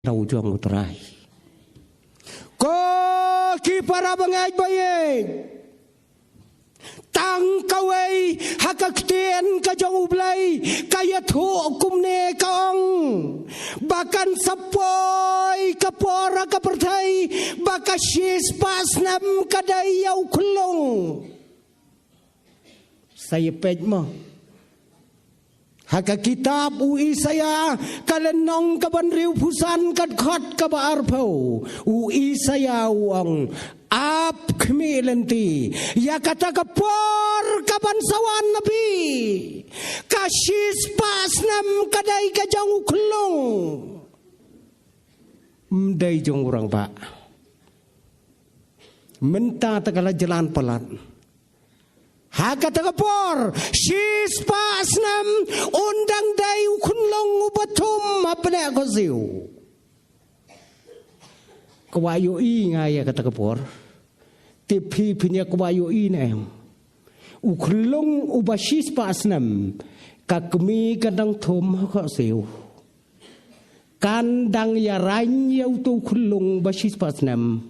Đầu cho một rai có khi para bangai bayi tang kawai hakaktian kajong ublay kaya thu kumne kaong bakan sapoy kapora kapertai bakasis pasnam kadai yau kulong saya pejma Haka kitab UI saya kalenong kaban riu pusan kat khot kabar pau UI saya uang ap kemilenti ya kata kapor kaban sawan nabi kasis pasnam kadai kajang uklong mdai jong orang pak menta takala jalan pelan Haka tagapor sis pasnam undang dai kunlong ubatum apne ko siu Kawayo i nga ya katagapor tipi pinya kawayo i na ukunlong ubasis pasnam kakmi kadang thom ko siu kandang yaran yaw to kunlong basis pasnam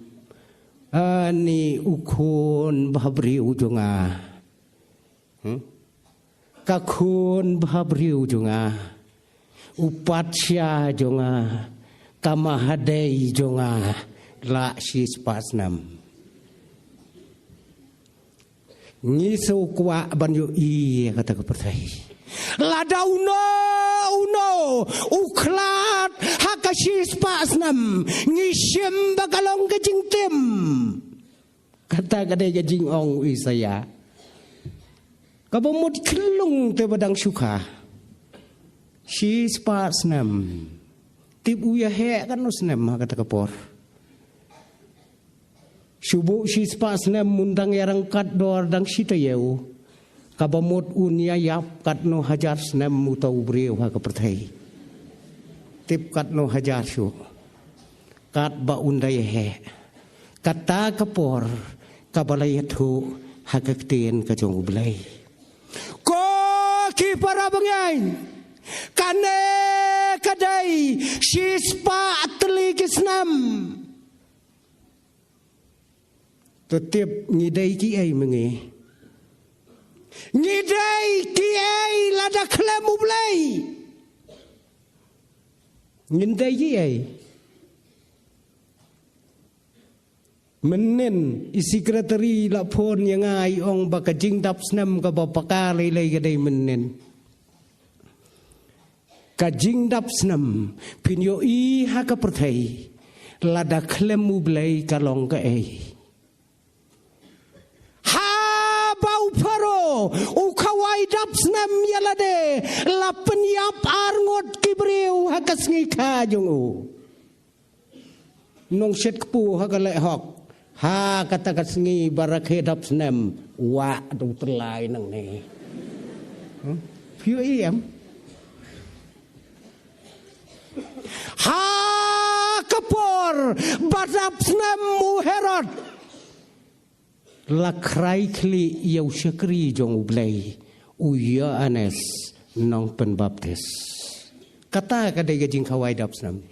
ani ukun bahabri ujonga Kakun bahabriu jonga upatsya jonga kamahadei jonga la sis pasnam ngiso kwa banyo i kata kepertai lada uno uklat hakasis pasnam ngisim bakalong kejingtim kata kadai kejing ong isaya Kabamut kelung te badang suka. Si spas nam. Tip uya he kan usnam kata kapor. Subuh si spas nam mundang yarang kat dor dang sita yeu. Kabamut unya yap kat no hajar snam mutau breu ha kapertai. Tip kat no hajar su. Kat ba undai he. Kata kapor kabalayatu hakaktien kajong ublay. Ko ki para bangay kane kadai sispa atli kisnam tetep ngidai ki ai mengi ngidai ki ai lada klem ublay ngidai ki ai Menen isi sekretari lapor yang ai ong bakajing dap snam ka bapaka lay gadai menen kajing dap snam pinyo i haka pertai lada klemu blai kalong ka ai ha bau paro ukawai dap snam yalade la penyap arngot kibreu haka sngi jongu nong set kpu haka le hok Ha kata kasngi barakhedap snem wa du terlai nang ni. Phiu em. Ha kapor badap snem muherot. Lakrai kli yau syakri jong ublay uya anes nong penbaptis. Kata kadai gajing kawai dap snem.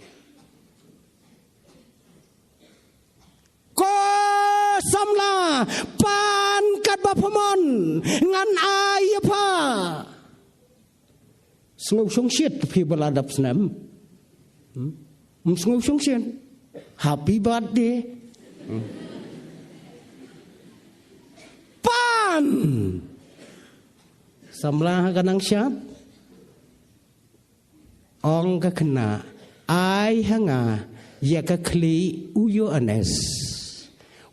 Samla pan kat bapamon ngan ay pa Sngau song shit pi baladap snam Sngau song shit happy birthday pan Samla kanang syat ong ka kena ay hanga ya ka kli uyo anes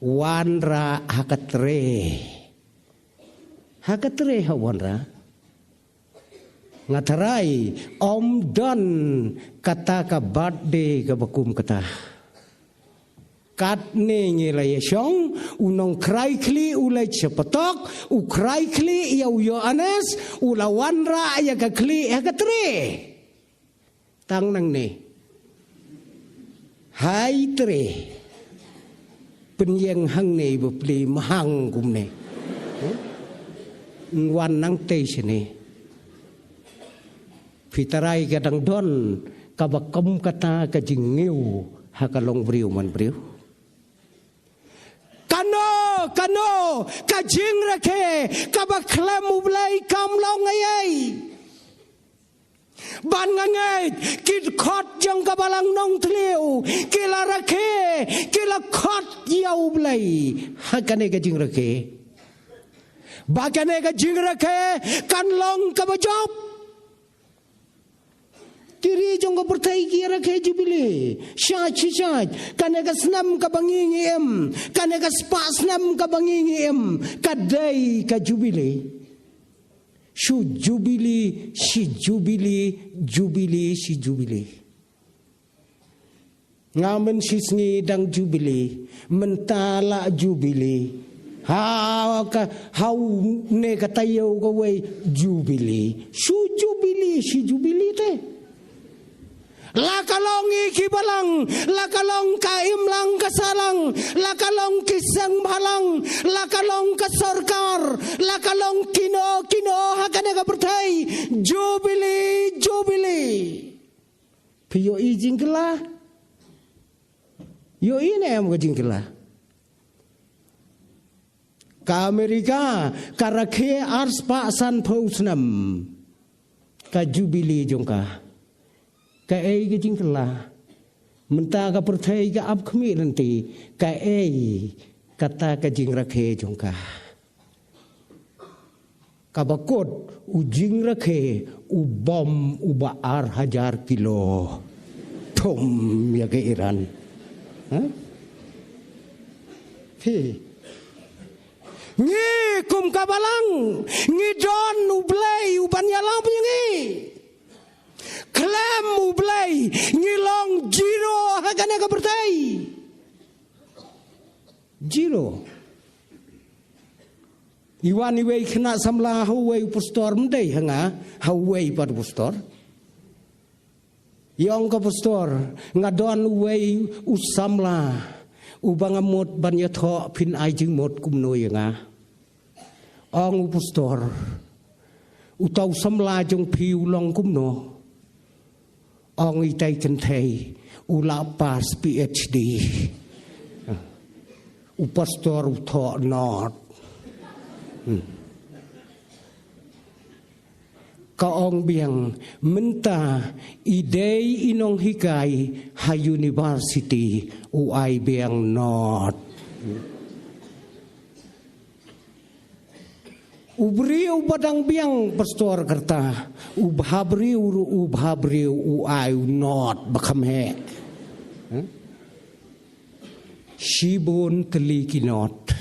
Wanra hakatre hawanra ngatarai om don kata ka birthday ka bakum kata kat ne ngilay syong unong krai kli ulay cepetok u krai kli yaw yo anes ula wanra ya ka kli hakatre tang nang ne hai tre penyeng hang ne beli mahang kum ne wan nang te sini fitarai kadang don kabakam kata ka jingiu hakalong briu man briu kano ka jing rake kabaklam ublay kamlong ayay ban ngangai kit khot jong kabalang nong tliu kila rake kila khot yau blay hakane ka jing rake bakane ka jing rake kanlong kabajop tiri jong ka pertai kira ke jubile syaj kane ka snam ka bangingi em kane ka spa snam ka bangingi em kadai ka jubile shu jubili si jubili ngamen sisngi dang jubili mentala jubili hau ne katayo ko we jubili shu jubili si jubili te lakalong ikibalang lakalong kaimlang kasalang lakalong kisang balang lakalong kasorkar lakalong kino hakane ka pertai jubili piyo ijingkela yo ine am gajingkela ka Amerika karakhe ars pa san phausnam ka jubili jongka ka ei gajingkela menta ka pertai ka ab khmi nanti ka ei kata ka jingrakhe jongka kabakot ujing rakhe ubom ubaar 1000 kilo thom ya ke Iran ngi kum kabalang ngi don ublay uban yalang penyengi klem ublay ngi long jiro hagane ka bertai jiro iwan iwei kena samla hawei pastor mendai hanga hawei pad pastor yang ka pastor ngadon uwei usamla ubangamot banyatho pin ai jing mot kumno yanga ong pastor utau samla jong piu long kumno ong itai kenthei ula pas PhD pastor utho not kaong biang menta idei inong hikai ha university uai biang not ubriu badang biang pastor kerta ubhabriu uai not bakhamhe shibon teliki not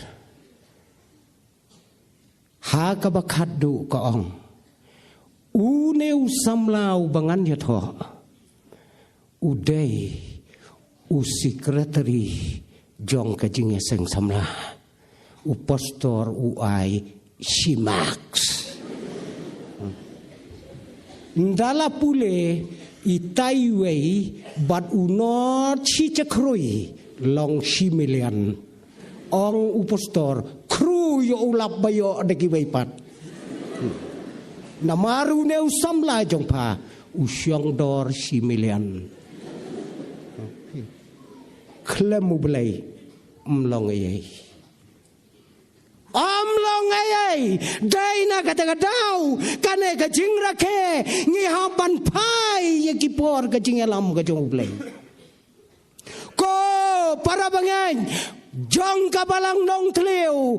ha kabakadu kaong uneu samlau bangan yatho udai secretary jong kajing seng samla pastor uai Shimax ndala pule itaiwei bat unot si chakroi long shimilian ong upastor kru yo ulap bayo adaki pat namaru neu samla jong pa usyong dor shimilian klemu belai mlong ayai dai na kata dau kane ka jingrakhe ngi haban pai ye kipor ka jingelam ka jong belai ko para bangen jong kabalang nong tleu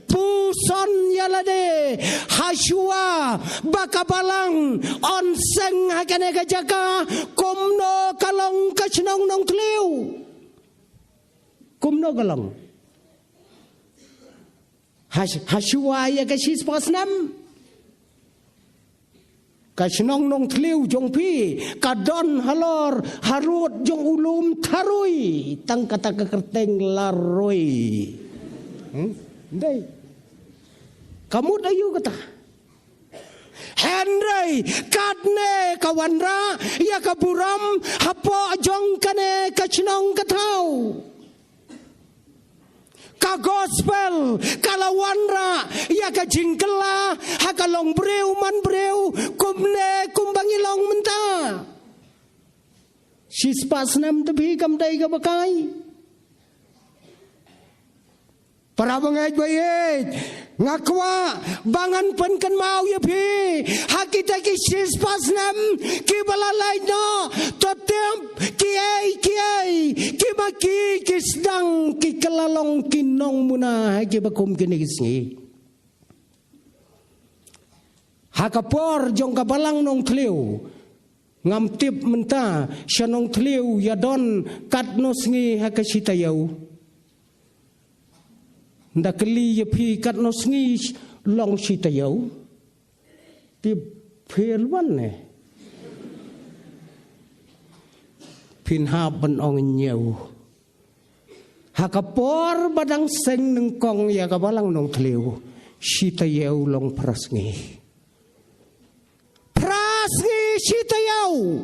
puson yalade hasua bakabalang onseng hakane ka jaga komno kalong ka chnong nong tleu komno kalong hasua ya ka sis pasnam ka chnong nong tleu jong pi ka don halor harut jong ulum tharui tang kata ka kerteng laroi dai kamu dayu kata Henry kadne kawanra ya kaburam hapo jong kane kachnong katau ka gospel kalawanra ya ka jingkela hakalong breu man breu kumne kumbangilong menta Sispas nem tepi kam dai ka bakai. Para bangait bayit ngakwa bangan pen kan mau ya pi hakita ki sispas nem ki balalai no totem ki maki ki sedang ki kelalong ki nong muna ki bakum ki ngisni hakapor jong kabalang nong tliu ngam tip menta syanong tliu yadon katno sngi hakasitayau ndakeli yepi katno sngi long sitayau pi pelwan ne pinha ban ong nyeu hakapor badang seng neng kong ya kabalang nong tliu sitayau long prasngi sitayau